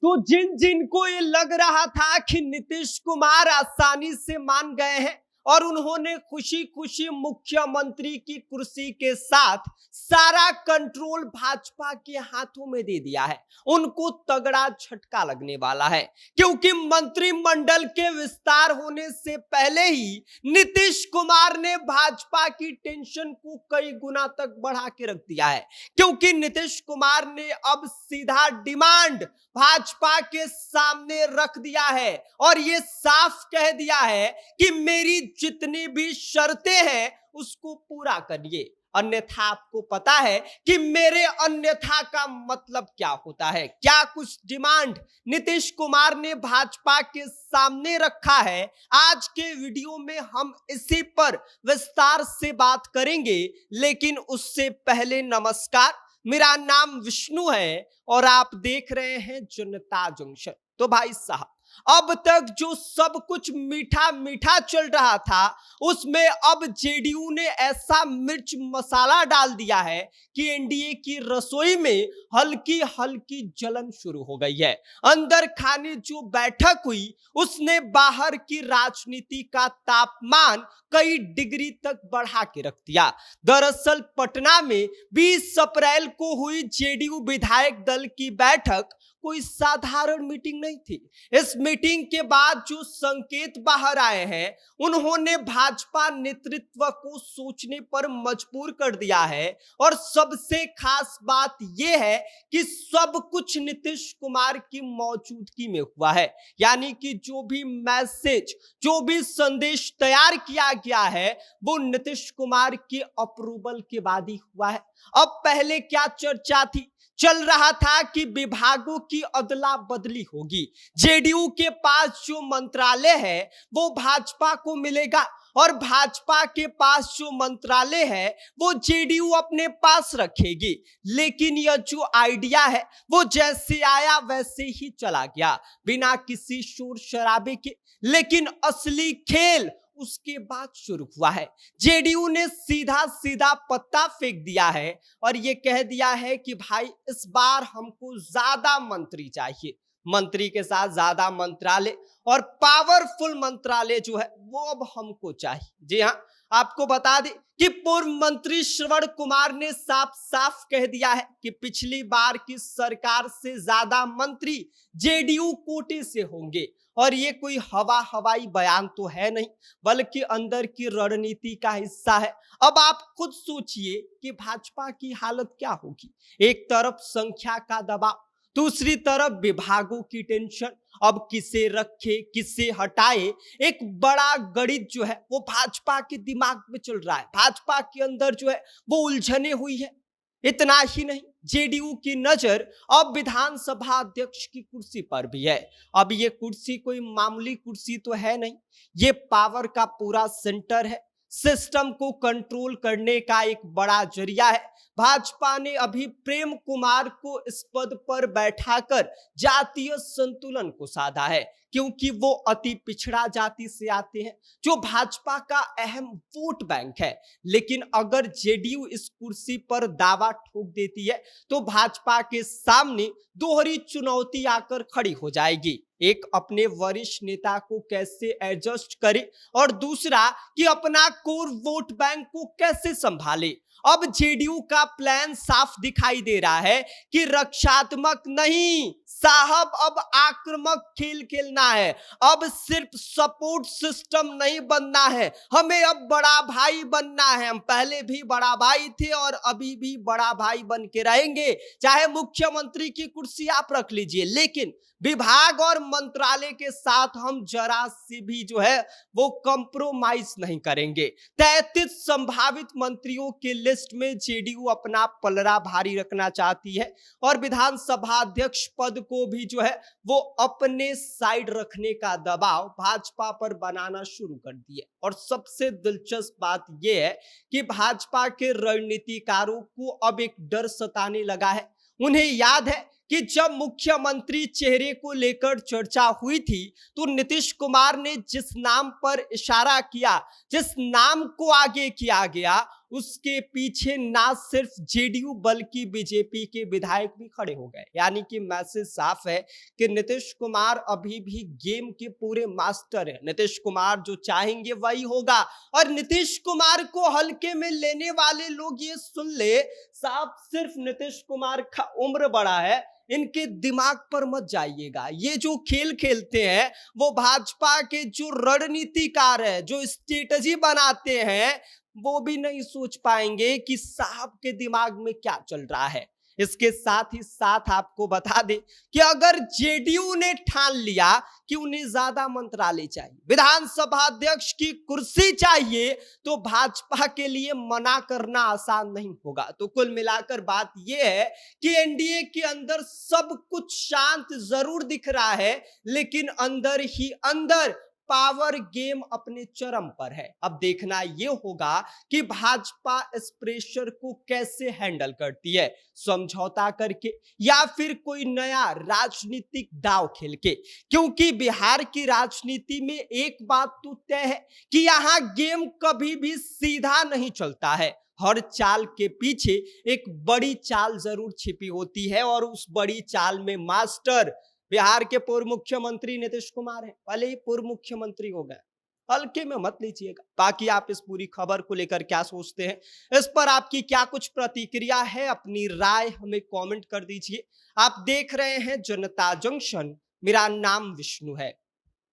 तो जिन जिन को ये लग रहा था कि नीतीश कुमार आसानी से मान गए हैं और उन्होंने खुशी खुशी मुख्यमंत्री की कुर्सी के साथ सारा कंट्रोल भाजपा के हाथों में दे दिया है, उनको तगड़ा झटका लगने वाला है। क्योंकि मंत्रिमंडल के विस्तार होने से पहले ही नीतीश कुमार ने भाजपा की टेंशन को कई गुना तक बढ़ा के रख दिया है। क्योंकि नीतीश कुमार ने अब सीधा डिमांड भाजपा के सामने रख दिया है और ये साफ कह दिया है कि मेरी जितनी भी शर्तें हैं उसको पूरा करिए, अन्यथा आपको पता है कि मेरे अन्यथा का मतलब क्या होता है। क्या कुछ डिमांड नीतीश कुमार ने भाजपा के सामने रखा है, आज के वीडियो में हम इसी पर विस्तार से बात करेंगे। लेकिन उससे पहले नमस्कार, मेरा नाम विष्णु है और आप देख रहे हैं जनता जंक्शन। तो भाई साहब, अब तक जो सब कुछ मीठा मीठा चल रहा था उसमें अब जेडीयू ने ऐसा मिर्च मसाला डाल दिया है कि एनडीए की रसोई में हल्की हल्की जलन शुरू हो गई है। अंदर खाने जो बैठक हुई उसने बाहर की राजनीति का तापमान कई डिग्री तक बढ़ा के रख दिया। दरअसल पटना में 20 अप्रैल को हुई जेडीयू विधायक दल की बैठक कोई साधारण मीटिंग नहीं थी। इस मीटिंग के बाद जो संकेत बाहर आए हैं उन्होंने भाजपा नेतृत्व को सोचने पर मजबूर कर दिया है। और सबसे खास बात यह है कि सब कुछ नीतीश कुमार की मौजूदगी में हुआ है। यानी कि जो भी मैसेज, जो भी संदेश तैयार किया गया है वो नीतीश कुमार के अप्रूवल के बाद ही हुआ है। अब पहले क्या चर्चा थी, चल रहा था कि विभागों की अदला बदली होगी। जेडीयू के पास जो मंत्रालय है वो भाजपा को मिलेगा और भाजपा के पास जो मंत्रालय है वो जेडीयू अपने पास रखेगी। लेकिन यह जो आइडिया है वो जैसे आया वैसे ही चला गया, बिना किसी शोर शराबे के। लेकिन असली खेल उसके बाद शुरू हुआ है। जेडीयू ने सीधा सीधा पत्ता फेंक दिया है और यह कह दिया है कि भाई इस बार हमको ज्यादा मंत्री चाहिए, मंत्री के साथ ज्यादा मंत्रालय और पावरफुल मंत्रालय जो है वो अब हमको चाहिए। जी हाँ, आपको बता दें कि पूर्व मंत्री श्रवण कुमार ने साफ साफ कह दिया है कि पिछली बार की सरकार से ज्यादा मंत्री जेडीयू कोटे से होंगे। और ये कोई हवाई बयान तो है नहीं, बल्कि अंदर की रणनीति का हिस्सा है। अब आप खुद सोचिए कि भाजपा की हालत क्या होगी। एक तरफ संख्या का दबाव, दूसरी तरफ विभागों की टेंशन, अब किसे रखे किसे हटाए, एक बड़ा गणित जो है वो भाजपा के दिमाग में चल रहा है। भाजपा के अंदर जो है वो उलझने हुई है। इतना ही नहीं, जेडीयू की नजर अब विधानसभा अध्यक्ष की कुर्सी पर भी है। अब ये कुर्सी कोई मामूली कुर्सी तो है नहीं, ये पावर का पूरा सेंटर है, सिस्टम को कंट्रोल करने का एक बड़ा जरिया है। भाजपा ने अभी प्रेम कुमार को इस पद पर बैठाकर जातीय संतुलन को साधा है, क्योंकि वो अति पिछड़ा जाति से आते हैं जो भाजपा का अहम वोट बैंक है। लेकिन अगर जेडीयू इस कुर्सी पर दावा ठोक देती है तो भाजपा के सामने दोहरी चुनौती आकर खड़ी हो जाएगी। एक, अपने वरिष्ठ नेता को कैसे एडजस्ट करे और दूसरा कि अपना कोर वोट बैंक को कैसे संभाले। अब जेडीयू का प्लान साफ दिखाई दे रहा है कि रक्षात्मक नहीं साहब, अब आक्रामक खेल खेलना है। अब सिर्फ सपोर्ट सिस्टम नहीं बनना है, हमें अब बड़ा भाई बनना है। हम पहले भी बड़ा भाई थे और अभी भी बड़ा भाई बन के रहेंगे। चाहे मुख्यमंत्री की कुर्सी आप रख लीजिए, लेकिन विभाग और मंत्रालय के साथ हम जरा सी भी जो है वो कंप्रोमाइज नहीं करेंगे। 33 संभावित मंत्रियों के लिस्ट में जेडीयू अपना पलड़ा भारी रखना चाहती है और विधानसभा अध्यक्ष पद को भी जो है वो अपने साइड रखने का दबाव भाजपा पर बनाना शुरू कर दिया। और सबसे दिलचस्प बात यह है कि भाजपा के रणनीतिकारों को अब एक डर सताने लगा है। उन्हें याद है कि जब मुख्यमंत्री चेहरे को लेकर चर्चा हुई थी तो नीतीश कुमार ने जिस नाम पर इशारा किया, जिस नाम को आगे किया गया, उसके पीछे ना सिर्फ जेडीयू बल्कि बीजेपी के विधायक भी खड़े हो गए। यानी कि मैसेज साफ है कि नीतीश कुमार अभी भी गेम के पूरे मास्टर हैं। नीतीश कुमार जो चाहेंगे वही होगा और नीतीश कुमार को हल्के में लेने वाले लोग ये सुन ले, साफ सिर्फ नीतीश कुमार का उम्र बड़ा है, इनके दिमाग पर मत जाइएगा। ये जो खेल खेलते हैं वो भाजपा के जो रणनीतिकार है, जो स्ट्रेटजी बनाते हैं, वो भी नहीं सोच पाएंगे कि साहब के दिमाग में क्या चल रहा है। इसके साथ ही साथ आपको बता दें कि अगर जेडीयू ने ठान लिया कि उन्हें ज्यादा मंत्रालय चाहिए, विधानसभा अध्यक्ष की कुर्सी चाहिए, तो भाजपा के लिए मना करना आसान नहीं होगा। तो कुल मिलाकर बात यह है कि एनडीए के अंदर सब कुछ शांत जरूर दिख रहा है, लेकिन अंदर ही अंदर पावर गेम अपने चरम पर है। अब देखना यह होगा कि भाजपा इस प्रेशर को कैसे हैंडल करती है, समझौता करके या फिर कोई नया राजनीतिक दांव खेल के। क्योंकि बिहार की राजनीति में एक बात तो तय है कि यहां गेम कभी भी सीधा नहीं चलता है। हर चाल के पीछे एक बड़ी चाल जरूर छिपी होती है और उस बड़ी चाल में मास्टर बिहार के पूर्व मुख्यमंत्री नीतीश कुमार हैं। भले ही पूर्व मुख्यमंत्री हो गए, हल्के में मत लीजिएगा। बाकी आप इस पूरी खबर को लेकर क्या सोचते हैं, इस पर आपकी क्या कुछ प्रतिक्रिया है, अपनी राय हमें कमेंट कर दीजिए। आप देख रहे हैं जनता जंक्शन, मेरा नाम विष्णु है।